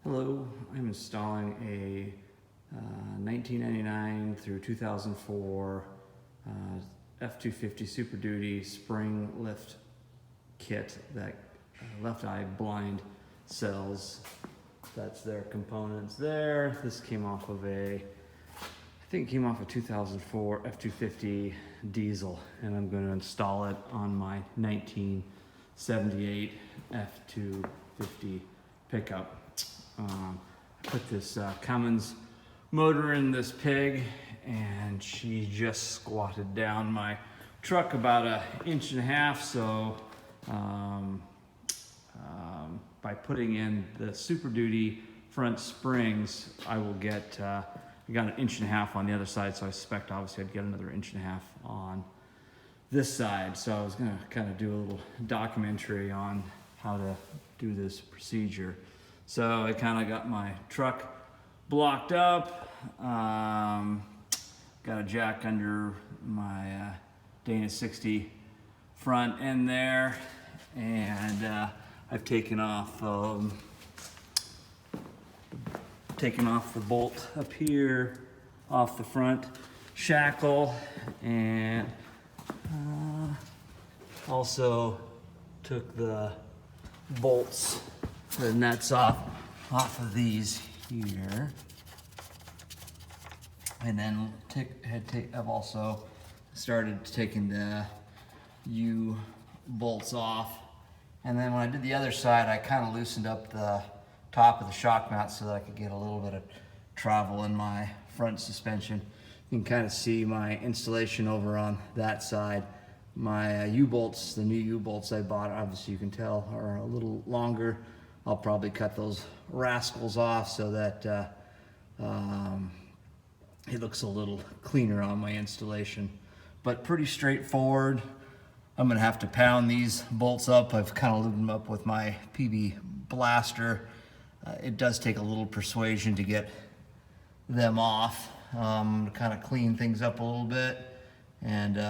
Hello, I'm installing a 1999 through 2004 f250 Super Duty spring lift kit that Left Eye Blind sells. That's their components there. This came off of I think it came off a 2004 f250 diesel, and I'm going to install it on my 1978 f250 pickup. I put this Cummins motor in this pig, and she just squatted down my truck about 1.5 inches. So by putting in the Super Duty front springs, I will get, I got 1.5 inches on the other side, so I suspect obviously I'd get another 1.5 inches on this side. So I was gonna kind of do a little documentary on how to do this procedure. So I kind of got my truck blocked up, got a jack under my Dana 60 front end there, and I've taken off the bolt up here off the front shackle, and also took the bolts, the nuts off of these here, and then I've also started taking the U bolts off, and then when I did the other side, I kind of loosened up the top of the shock mount so that I could get a little bit of travel in my front suspension. You can kind of see my installation over on that side. My U-bolts, the new U-bolts I bought, obviously you can tell, are a little longer. I'll probably cut those rascals off so that it looks a little cleaner on my installation. But pretty straightforward. I'm gonna have to pound these bolts up. I've kind of lubed them up with my PB blaster. It does take a little persuasion to get them off, to kind of clean things up a little bit, and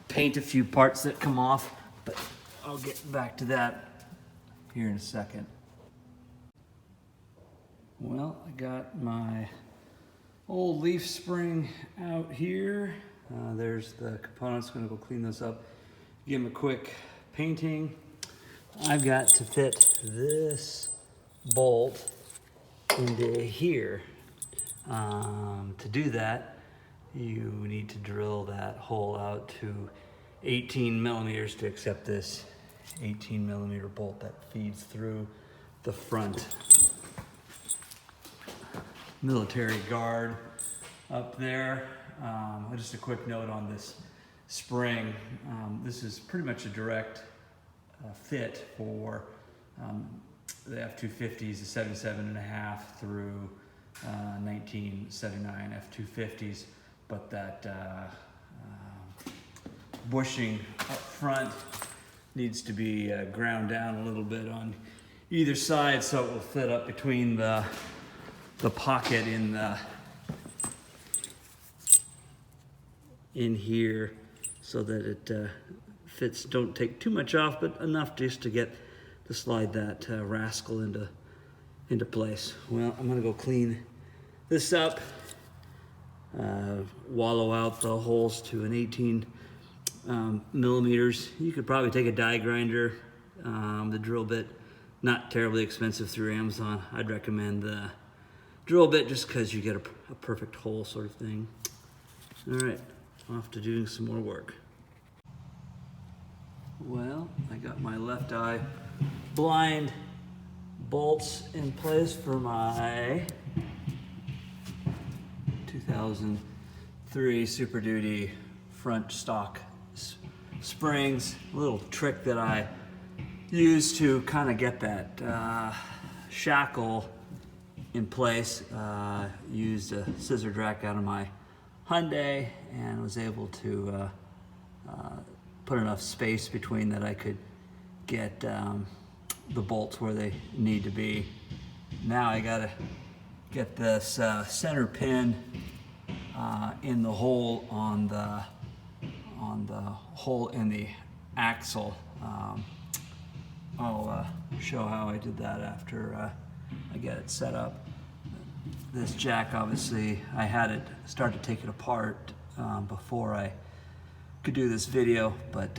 paint a few parts that come off, but I'll get back to that here in a second. Well, I got my old leaf spring out here. There's the components. Gonna go clean those up, give them a quick painting. I've got to fit this bolt into here. To do that, you need to drill that hole out to 18 millimeters to accept this 18 millimeter bolt that feeds through the front military guard up there. Just a quick note on this spring. This is pretty much a direct fit for the F250s, the 77.5 through 1979 F250s, but that bushing up front needs to be ground down a little bit on either side so it will fit up between the pocket in here, so that it fits. Don't take too much off, but enough just to slide that rascal into place. Well, I'm gonna go clean this up, wallow out the holes to an 18 millimeters. You could probably take a die grinder. The drill bit, not terribly expensive through Amazon. I'd recommend the drill bit just because you get a perfect hole sort of thing. All right, off to doing some more work. Well, I got my Left Eye Blind bolts in place for my 2003 Super Duty front stock springs. A little trick that I use to kind of get that shackle in place. Used a scissor jack out of my Hyundai and was able to put enough space between that I could get the bolts where they need to be. Now I gotta get this center pin in the hole on the hole in the axle. I'll show how I did that after I get it set up. This jack, obviously, I had it start to take it apart before I could do this video, but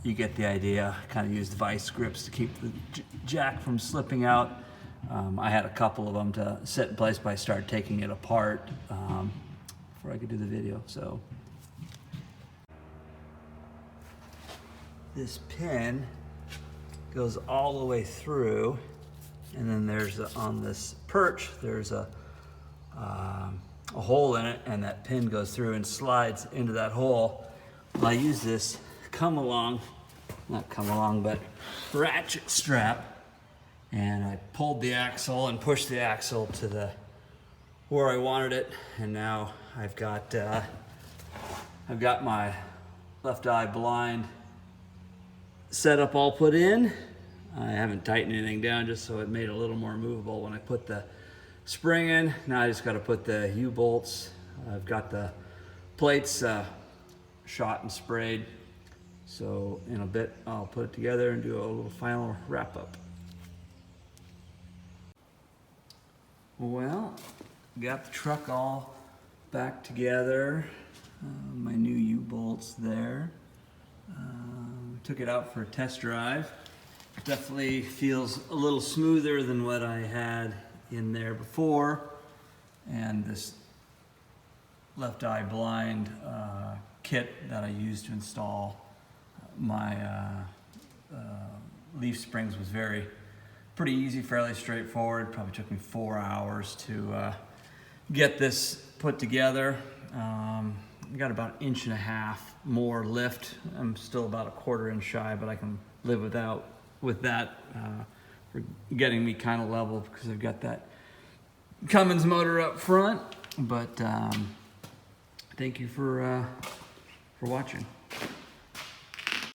you get the idea. I kind of used vice grips to keep the jack from slipping out. I had a couple of them to set in place, but I started taking it apart before I could do the video. So this pin goes all the way through, and then there's on this perch there's a hole in it, and that pin goes through and slides into that hole. I use this but ratchet strap, and I pulled the axle and pushed the axle to where I wanted it, and now I've got my left eye blind setup all put in. I haven't tightened anything down, just so it made it a little more movable when I put the spring in. Now I just got to put the U-bolts. I've got the plates shot and sprayed, so in a bit I'll put it together and do a little final wrap up. Well, got the truck all back together. My new U-bolts there. Took it out for a test drive. Definitely feels a little smoother than what I had in there before. And this left eye blind kit that I used to install my leaf springs was pretty easy, fairly straightforward. Probably took me 4 hours to get this put together. Got about 1.5 inches more lift. I'm still about a 1/4 inch shy, but I can live with that for getting me kind of level, because I've got that Cummins motor up front. But thank you for watching.